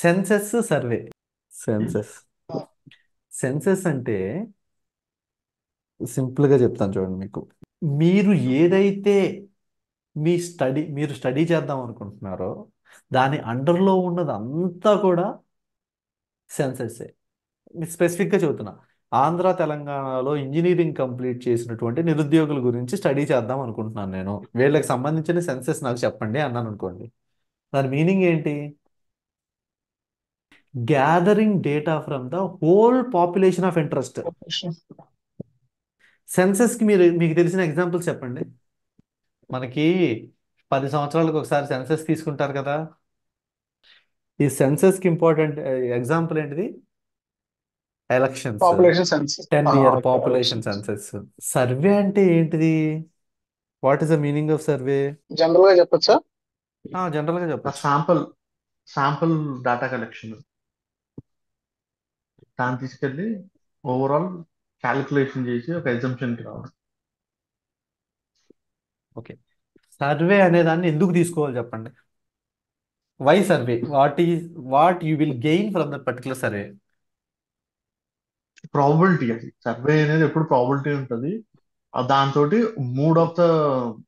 Senses survey. Senses senses అంటే సింపుల్గా చెప్తాను చూడండి మీకు. మీరు ఏదైతే మీరు స్టడీ చేద్దాం అనుకుంటున్నారో దాని అండర్లో ఉన్నది అంతా కూడా సెన్సెస్. స్పెసిఫిక్గా చెబుతున్నా, ఆంధ్ర తెలంగాణలో ఇంజనీరింగ్ కంప్లీట్ చేసినటువంటి నిరుద్యోగుల గురించి స్టడీ చేద్దాం అనుకుంటున్నాను నేను. వీళ్ళకి సంబంధించిన సెన్సెస్ నాకు చెప్పండి అన్నాను అనుకోండి. దాని మీనింగ్ ఏంటి? Gathering data from the whole population of interest. సెన్సెస్కి మీకు తెలిసిన ఎగ్జాంపుల్స్ చెప్పండి. మనకి 10 సంవత్సరాలకు ఒకసారి సెన్సెస్ తీసుకుంటారు కదా. ఈ సెన్సెస్కి ఇంపార్టెంట్ ఎగ్జాంపుల్ ఏంటిది? Elections. Population census. 10 year okay, population elections. Census. Survey అంటే ఏంటిది? What is the meaning of survey? General గా చెప్పొచ్చా? జనరల్గా ఆ చెప్పొచ్చు. శాంపుల్ డేటా కలెక్షన్, దాన్ని తీసుకెళ్ళి ఓవరాల్ క్యాలిక్యులేషన్ చేసి ఒక ఎగ్జంప్షన్కి రావడం. ఓకే, సర్వే అనే దాన్ని ఎందుకు తీసుకోవాలి చెప్పండి? Why survey? What you will gain from that particular survey? Probability, అది సర్వే అనేది ఎప్పుడు ప్రాబిలిటీ ఉంటుంది. దాంతో మూడ్ ఆఫ్ ద,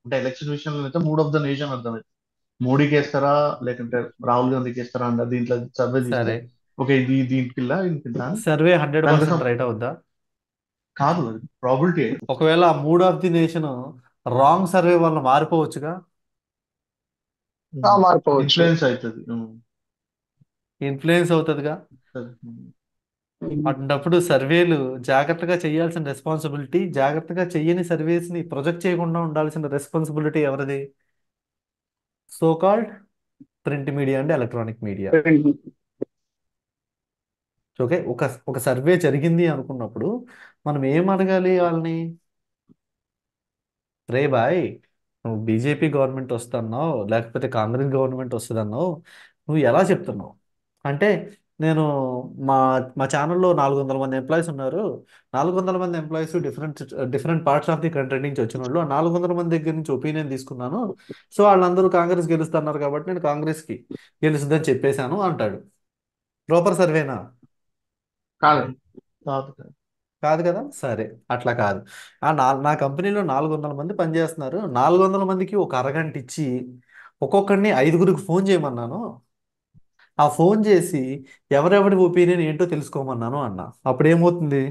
అంటే ఎలక్షన్ విషయంలో అయితే మూడ్ ఆఫ్ ద నేషన్ అర్థమైంది. మోడీకి వేస్తారా లేకుంటే రాహుల్ గాంధీకి వేస్తారా అంటే దీంట్లో సర్వే తీస్తే సరే, ఓకే ఇది దీనికిల్లా ఇంకిల్లా అని సర్వే హండ్రెడ్ దాని కోసం. పర్సెంట్ రైట్ అవుద్దా? కాదు, అది ప్రాబిలిటీ. ఒకవేళ ఆ mood of the nation wrong survey వల్ల మారిపోవచ్చుగా. మారిపోవచ్చు. ఇన్ఫ్లుయెన్స్ అవుతుంది. ఇన్ఫ్లుయెన్స్ అవుతుందిగా. అన్నప్పుడు సర్వేలు జాగ్రత్తగా చేయాల్సిన రెస్పాన్సిబిలిటీ, జాగ్రత్తగా చెయ్యని సర్వేస్ని ప్రొజెక్ట్ చేయకుండా ఉండాల్సిన రెస్పాన్సిబిలిటీ ఎవరిది? So called print media and electronic media. Okay, ఒక ఒక సర్వే జరిగింది అనుకున్నప్పుడు మనం ఏం అడగాలి వాళ్ళని? రే బాయ్, నువ్వు బీజేపీ గవర్నమెంట్ వస్తున్నావు లేకపోతే కాంగ్రెస్ గవర్నమెంట్ వస్తుందన్నావు, నువ్వు ఎలా చెప్తున్నావు అంటే, నేను మా మా ఛానల్లో 400 మంది ఎంప్లాయీస్ ఉన్నారు. 400 మంది employees different different parts of the country నుంచి వచ్చిన వాళ్ళు. ఆ 400 మంది దగ్గర నుంచి ఒపీనియన్ తీసుకున్నాను. సో వాళ్ళందరూ కాంగ్రెస్ గెలుస్తున్నారు కాబట్టి నేను కాంగ్రెస్కి గెలుస్తుందని చెప్పేశాను అంటాడు. ప్రాపర్ సర్వేనా? కాదు కాదు కాదు. కాదు కదా. సరే, అట్లా కాదు. నా కంపెనీలో 400 మంది పనిచేస్తున్నారు. 400 మందికి ఒక అరగంట ఇచ్చి ఒక్కొక్కడిని 5గురికి ఫోన్ చేయమన్నాను. ఆ ఫోన్ చేసి ఎవరెవరి ఒపీనియన్ ఏంటో తెలుసుకోమన్నాను అన్న. అప్పుడు ఏమవుతుంది?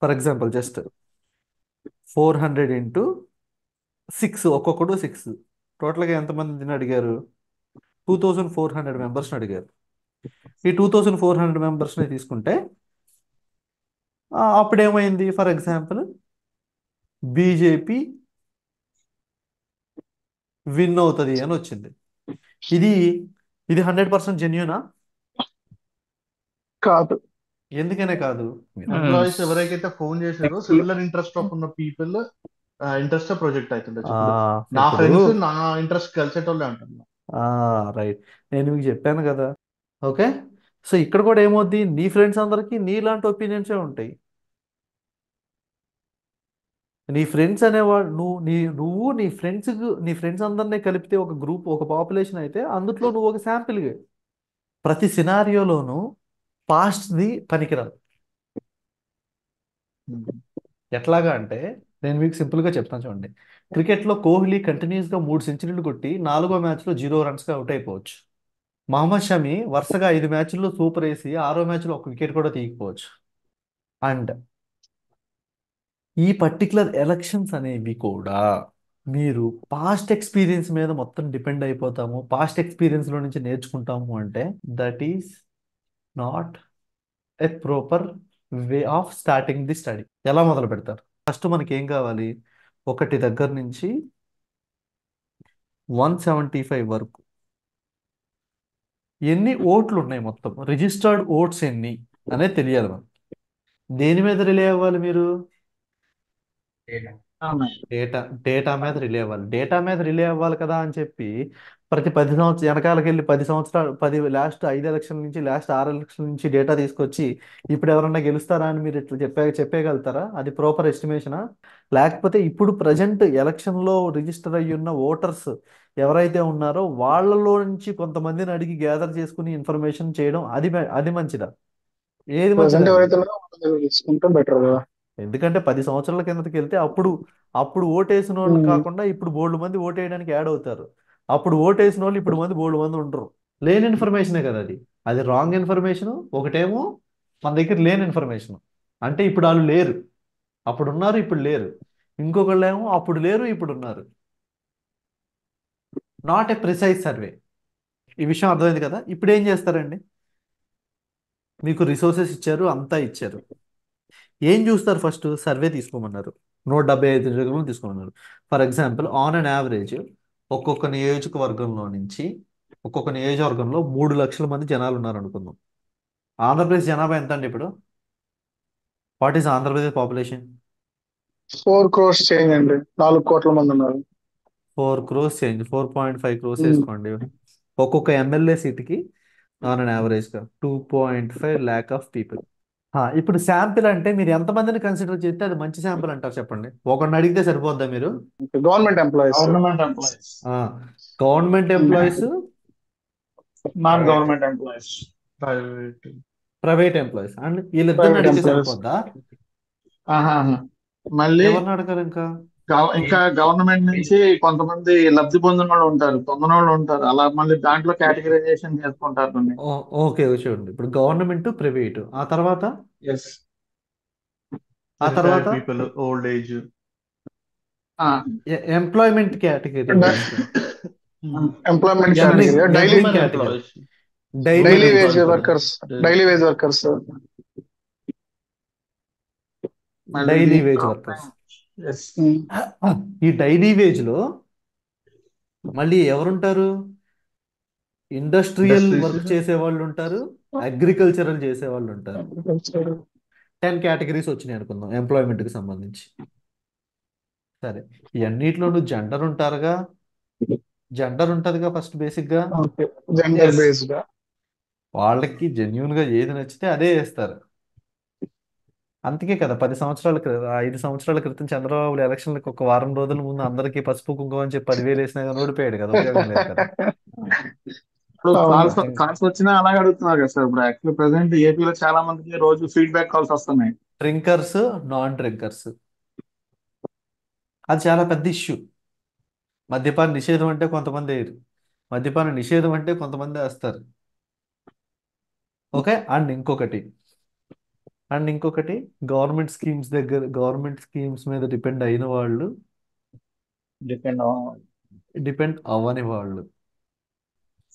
ఫర్ ఎగ్జాంపుల్ జస్ట్ 400 × 6, ఒక్కొక్కడు 6, టోటల్గా ఎంతమందిని అడిగారు? 2400 మెంబర్స్ని అడిగారు. ఈ 2400 మెంబర్స్ని తీసుకుంటే అప్పుడేమైంది? ఫర్ ఎగ్జాంపుల్ బీజేపీ విన్ అవుతుంది అని వచ్చింది. ఇది ఇది 100% జెన్యునా? కాదు. ఎందుకనే కాదు? ఎంప్లాయీస్ ఎవరికైతే ఫోన్ చేశారో సిమిలర్ ఇంట్రెస్ట్ ఆఫ్ ఉన్న పీపుల్ ఇంట్రెస్ట్ ప్రొజెక్ట్ అవుతుండొచ్చు. ఇప్పుడు నా ఇప్పుడు ఫ్రెండ్స్ నా ఇంట్రెస్ట్ కలిసేటోళ్ళే అంటున్నా. రైట్, నేను మీకు చెప్పాను కదా. ఓకే, సో ఇక్కడ కూడా ఏమవుద్ది? నీ ఫ్రెండ్స్ అందరికీ నీలాంటి ఒపీనియన్సే ఉంటాయి. నీ ఫ్రెండ్స్ అనేవాడు నువ్వు నీ ఫ్రెండ్స్ అందరినీ కలిపితే ఒక గ్రూప్, ఒక పాపులేషన్ అయితే అందులో నువ్వు ఒక శాంపిల్. ప్రతి సినారియోలోనూ పాస్ట్ది పనికిరాదు. ఎట్లాగా అంటే, నేను మీకు సింపుల్గా చెప్తాను చూడండి. క్రికెట్లో కోహ్లీ కంటిన్యూస్గా 3 సెంచరీలు కొట్టి 4వ మ్యాచ్లో 0 రన్స్గా అవుట్ అయిపోవచ్చు. మహమ్మద్ షమి వరుసగా 5 మ్యాచ్ల్లో సూపర్ వేసి 6వ మ్యాచ్లో ఒక వికెట్ కూడా తీయకపోవచ్చు. అండ్ ఈ పర్టికులర్ ఎలక్షన్స్ అనేవి కూడా మీరు పాస్ట్ ఎక్స్పీరియన్స్ మీద మొత్తం డిపెండ్ అయిపోతాము, పాస్ట్ ఎక్స్పీరియన్స్లో నుంచి నేర్చుకుంటాము అంటే that is not a proper way of starting the study. ఎలా మొదలు పెడతారు? ఫస్ట్ మనకి ఏం కావాలి? ఒకటి దగ్గర నుంచి 175 వరకు ఎన్ని ఓట్లు ఉన్నాయి, మొత్తం రిజిస్టర్డ్ ఓట్స్ ఎన్ని అనేది తెలియాలి మనకి. దేని మీద రిలే అవ్వాలి మీరు? ఉన్నాయి. డేటా డేటా మీద రిలే అవ్వాలి. డేటా మీద రిలే అవ్వాలి కదా అని చెప్పి ప్రతి 10 సంవత్సరాలు వెనకాలకి వెళ్ళి 10 సంవత్సరాలు 5 ఎలక్షన్ నుంచి లాస్ట్ 6 ఎలక్షన్ నుంచి డేటా తీసుకొచ్చి ఇప్పుడు ఎవరన్నా గెలుస్తారా అని మీరు ఇట్లా చెప్పగలుగుతారా? అది ప్రాపర్ ఎస్టిమేషనా? లేకపోతే ఇప్పుడు ప్రజెంట్ ఎలక్షన్లో రిజిస్టర్ అయ్యి ఉన్న ఓటర్స్ ఎవరైతే ఉన్నారో వాళ్ళలో నుంచి కొంతమందిని అడిగి గ్యాదర్ చేసుకుని ఇన్ఫర్మేషన్ చేయడం అది మంచిదా? ఏది ప్రజెంట్ మంచిదండి? ఎవరైతే ఉన్నారో వాళ్ళ దగ్గర తీసుకుంటే బెటర్ కదా. ఎందుకంటే 10 సంవత్సరాల కిందకి వెళ్తే అప్పుడు ఓటేసిన వాళ్ళు కాకుండా ఇప్పుడు బోల్డు మంది ఓటేయడానికి యాడ్ అవుతారు. అప్పుడు ఓటేసిన వాళ్ళు ఇప్పుడు బోల్డు మంది ఉండరు. లేని ఇన్ఫర్మేషనే కదా అది. అది రాంగ్ ఇన్ఫర్మేషన్. ఒకటేమో మన దగ్గర లేని ఇన్ఫర్మేషన్. అంటే ఇప్పుడు వాళ్ళు లేరు, అప్పుడు ఉన్నారు ఇప్పుడు లేరు. ఇంకొకళ్ళేమో అప్పుడు లేరు ఇప్పుడు ఉన్నారు. Not a precise survey. ఈ విషయం అర్థమైంది కదా? ఇప్పుడు ఏం చేస్తారండి? మీకు రిసోర్సెస్ ఇచ్చారు, అంతా ఇచ్చారు. ఏం చూస్తారు? ఫస్ట్ సర్వే తీసుకోమన్నారు. 175 నియోజకవర్గం తీసుకోమన్నారు. For example on an average ఒక్కొక్క నియోజకవర్గంలో నుంచి ఒక్కొక్క నియోజకవర్గంలో 3 లక్షల మంది జనాలు ఉన్నారు అనుకుందాం. ఆంధ్రప్రదేశ్ జనాభా ఎంత అండి ఇప్పుడు? What is Andhra Pradesh population? 4 crores change అండి, 4 కోట్ల మంది ఉన్నారు. 4 crores చేంజ్, 4.5 crores ఉమ్. వేసుకోండి. ఒక్కొక్క ఎమ్మెల్యే సీట్కి ఆన్ అన్ యావరేజ్గా 2.5 lakh ఆఫ్ పీపుల్. ఇప్పుడు శాంపిల్ అంటే మీరు ఎంతమందిని కన్సిడర్ చేస్తే అది మంచి శాంపిల్ అంటారు చెప్పండి? ఒకరిని అడిగితే సరిపోద్దా మీరు? Government employees. Government employees, government employees, non private government employees. Private private employees and వీళ్ళిద్దరిని ప్రైవేట్ అడిగితే ఎంప్లాయీస్. సరిపోద్దా? మళ్ళీ ఎవరిని అడగారు ఇంకా? ఇంకా గవర్నమెంట్ నుంచి కొంతమంది లబ్ధి పొందిన వాళ్ళు ఉంటారు, పొందిన వాళ్ళు ఉంటారు, అలా మళ్ళీ దాంట్లో కేటగిరైజేషన్ చేసుకుంటారు కొన్ని. ఓకే, చూడండి. ఇప్పుడు గవర్నమెంట్, ప్రైవేట్, ఆ తర్వాత ఎస్, ఆ తర్వాత retired people, old age. Employment category wise గా employment earning category, daily earning category, employees, daily daily wage wage worker, workers. Daily wage workers. మళ్ళీ డైలీ వేజ్ దీంట్లో వర్కర్స్. ఎస్, ఈ డైలీ వేజ్ లో మళ్ళీ ఎవరుంటారు? Industrial industries. వర్క్ చేసే వాళ్ళు ఉంటారు, అగ్రికల్చరల్ చేసే వాళ్ళు ఉంటారు. 10 కేటగిరీస్ వచ్చినాయి అనుకుందాం ఎంప్లాయ్మెంట్ కి సంబంధించి. సరే, ఈ అన్నిట్లోనూ జెండర్ ఉంటదిగా ఫస్ట్ బేసిక్ గా. జెండర్ ఎస్, బేస్డ్ గా. వాళ్ళకి జెన్యున్ గా ఏది నచ్చితే అదే వేస్తారు. అందుకే కదా 10 సంవత్సరాల క్రితం 5 సంవత్సరాల క్రితం చంద్రబాబు ఎలక్షన్లకు ఒక వారం రోజుల ముందు అందరికీ పసుపు కుంకుమ అని చెప్పి 10,000 వేసినా కానీ ఓడిపోయాడు కదా, ఉపయోగం లేదు కదా. ఇప్పుడు అవును. కాల్స్ కాల్స్ వచ్చినా అలాగే అడుగుతున్నారు కదా సార్. ఇప్పుడు యాక్చువల్లీ ప్రెసెంట్ ఏపీలో చాలా మందికి రోజు ఫీడ్బ్యాక్ కాల్స్ వస్తున్నాయి. డ్రింకర్స్, నాన్ డ్రింకర్స్, అది చాలా పెద్ద ఇష్యూ. మద్యపాన నిషేధం అంటే కొంతమంది వేయరు, మద్యపాన నిషేధం అంటే కొంతమంది వేస్తారు. ఓకే. అండ్ ఇంకొకటి గవర్నమెంట్ స్కీమ్స్ మీద డిపెండ్ అయిన వాళ్ళు, డిపెండ్ డిపెండ్ అవ్వని వాళ్ళు.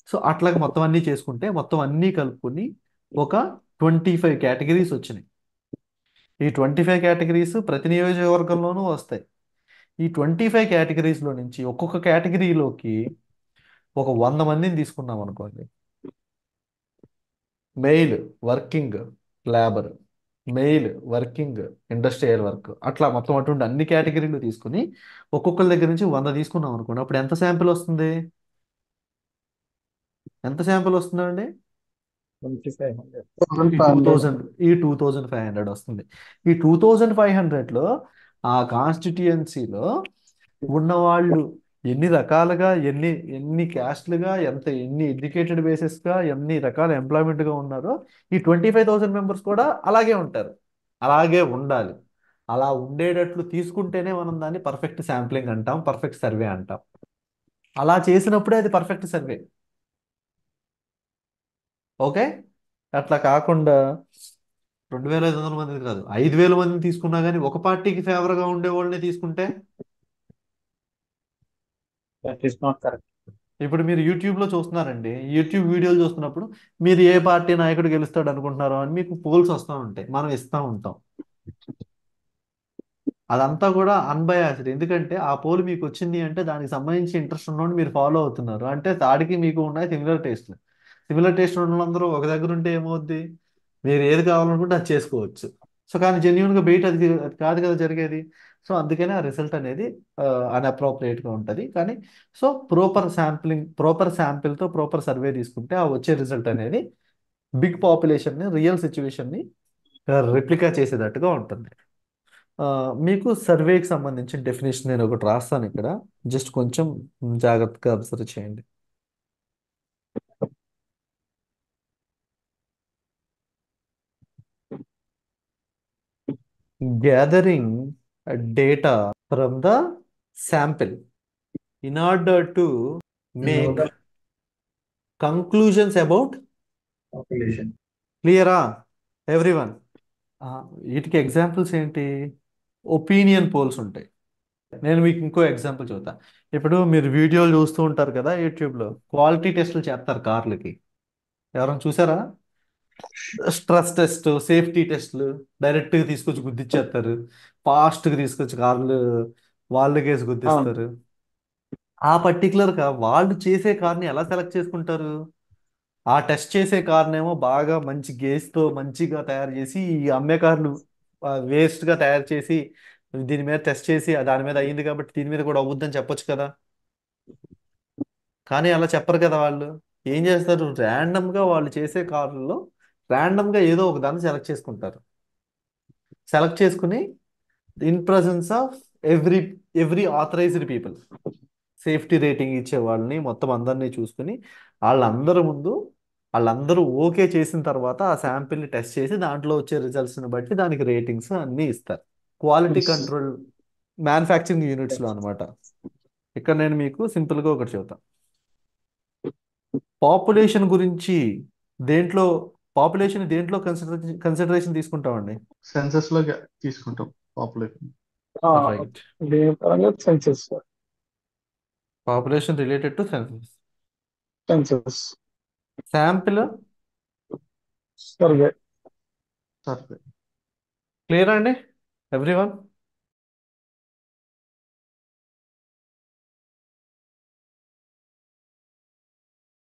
సో అట్లాగే మొత్తం అన్నీ చేసుకుంటే మొత్తం అన్నీ కలుపుకొని ఒక 25 కేటగిరీస్ వచ్చినాయి. ఈ 25 కేటగిరీస్ ప్రతి నియోజకవర్గంలోనూ వస్తాయి. ఈ 25 కేటగిరీస్లో నుంచి ఒక్కొక్క కేటగిరీలోకి ఒక 100 మందిని తీసుకున్నాం అనుకోండి. Mail working labour, mail working industrial work, అట్లా మొత్తం అటువంటి అన్ని కేటగిరీలు తీసుకుని ఒక్కొక్కరి దగ్గర నుంచి 100 తీసుకున్నాం అనుకోండి. అప్పుడు ఎంత శాంపిల్ వస్తుంది? ఎంత శాంపిల్ వస్తుందండి? ఈ 2500 వస్తుంది. ఈ 2500లో ఆ కాన్స్టిట్యుయెన్సీలో ఉన్నవాళ్ళు ఎన్ని రకాలుగా, ఎన్ని ఎన్ని క్యాస్ట్లుగా, ఎన్ని ఎడ్యుకేటెడ్ బేసిస్గా, ఎన్ని రకాల ఎంప్లాయ్మెంట్గా ఉన్నారో ఈ 25,000 మెంబర్స్ కూడా అలాగే ఉంటారు. అలాగే ఉండాలి. అలా ఉండేటట్లు తీసుకుంటేనే మనం దాన్ని పర్ఫెక్ట్ శాంప్లింగ్ అంటాం, పర్ఫెక్ట్ సర్వే అంటాం. అలా చేసినప్పుడే అది పర్ఫెక్ట్ సర్వే. ఓకే. అట్లా కాకుండా 2,500 మంది కాదు, 5,000 మందిని తీసుకున్నా కానీ ఒక పార్టీకి ఫేవర్గా ఉండే వాళ్ళని తీసుకుంటే దట్ ఈస్ నాట్ కరెక్ట్. ఇప్పుడు మీరు యూట్యూబ్లో చూస్తున్నారండి, యూట్యూబ్ వీడియోలు చూస్తున్నప్పుడు మీరు ఏ పార్టీ నాయకుడు గెలుస్తాడు అనుకుంటున్నారో అని మీకు పోల్స్ వస్తూ ఉంటాయి, మనం ఇస్తూ ఉంటాం. అదంతా కూడా అన్బయాస్డ్. ఎందుకంటే ఆ పోల్ మీకు వచ్చింది అంటే దానికి సంబంధించి ఇంట్రెస్ట్ ఉన్నోడిని మీరు ఫాలో అవుతున్నారు అంటే దాడికి మీకు ఉన్నాయి సిమిలర్ టేస్ట్. సిమిలర్ టేస్ట్ ఉన్న వాళ్ళందరూ ఒక దగ్గర ఉంటే ఏమవుద్ది? మీరు ఏది కావాలనుకుంటే అది చేసుకోవచ్చు. సో కానీ జెన్యున్గా బయట అది కాదు కదా జరిగేది. సో అందుకనే ఆ రిజల్ట్ అనేది అన్అప్రోప్రియేట్గా ఉంటుంది. కానీ సో ప్రాపర్ శాంపిల్తో ప్రాపర్ సర్వే తీసుకుంటే ఆ వచ్చే రిజల్ట్ అనేది బిగ్ పాపులేషన్ని, రియల్ సిచ్యువేషన్ని రెప్లికా చేసేటట్టుగా ఉంటుంది. ఆ, మీకు సర్వేకి సంబంధించిన డెఫినేషన్ నేను ఒకటి రాస్తాను ఇక్కడ. జస్ట్ కొంచెం జాగ్రత్తగా అబ్జర్వ్ చేయండి. Gathering data from the sample in order to make conclusions about population. క్లియరా ఎవ్రీవన్? వీటికి ఎగ్జాంపుల్స్ ఏంటి? ఒపీనియన్ పోల్స్ ఉంటాయి. నేను మీకు ఇంకో ఎగ్జాంపుల్ చెబుతా. ఇప్పుడు మీరు వీడియోలు చూస్తూ ఉంటారు కదా యూట్యూబ్లో, క్వాలిటీ టెస్టులు చేస్తారు కార్లకి. ఎవరైనా చూసారా? స్ట్రెస్ టెస్ట్, సేఫ్టీ టెస్ట్లు డైరెక్ట్గా తీసుకొచ్చి గుద్దిచ్చేస్తారు. ఫాస్ట్గా తీసుకొచ్చి కార్లు వాళ్ళకేసి అవును. గుద్దిస్తారు. ఆ పర్టికులర్గా వాళ్ళు చేసే కార్ని ఎలా సెలెక్ట్ చేసుకుంటారు? ఆ టెస్ట్ చేసే కార్నేమో బాగా మంచి గేజ్తో మంచిగా తయారు చేసి, ఈ అమ్మే కార్లు వేస్ట్గా తయారు చేసి దీని మీద టెస్ట్ చేసి దాని మీద అయ్యింది కాబట్టి దీని మీద కూడా అవుద్దని చెప్పొచ్చు కదా. కానీ అలా చెప్పరు కదా వాళ్ళు. ఏం చేస్తారు? ర్యాండమ్గా వాళ్ళు చేసే కార్లలో ర్యాండమ్గా ఏదో ఒక దాన్ని సెలెక్ట్ చేసుకుంటారు. సెలెక్ట్ చేసుకుని in presence of every every authorised people, safety rating ఇచ్చే వాళ్ళని మొత్తం అందరినీ చూసుకుని వాళ్ళందరి ముందు వాళ్ళందరూ ఓకే చేసిన తర్వాత ఆ శాంపిల్ని టెస్ట్ చేసి దాంట్లో వచ్చే రిజల్ట్స్ని బట్టి దానికి రేటింగ్స్ అన్నీ ఇస్తారు. క్వాలిటీ కంట్రోల్ మ్యానుఫ్యాక్చరింగ్ యూనిట్స్లో అనమాట. ఇక్కడ నేను మీకు సింపుల్గా ఒకటి చెబుతాను. పాపులేషన్ గురించి దేంట్లో దేంట్లో కన్సిడరేషన్ తీసుకుంటామండి? సెన్సస్ లో తీసుకుంటాం పాపులేషన్. రైట్. దీని పరంగా census. Population related to census. Census sample survey. Survey. Clear అండి ఎవ్రీవన్?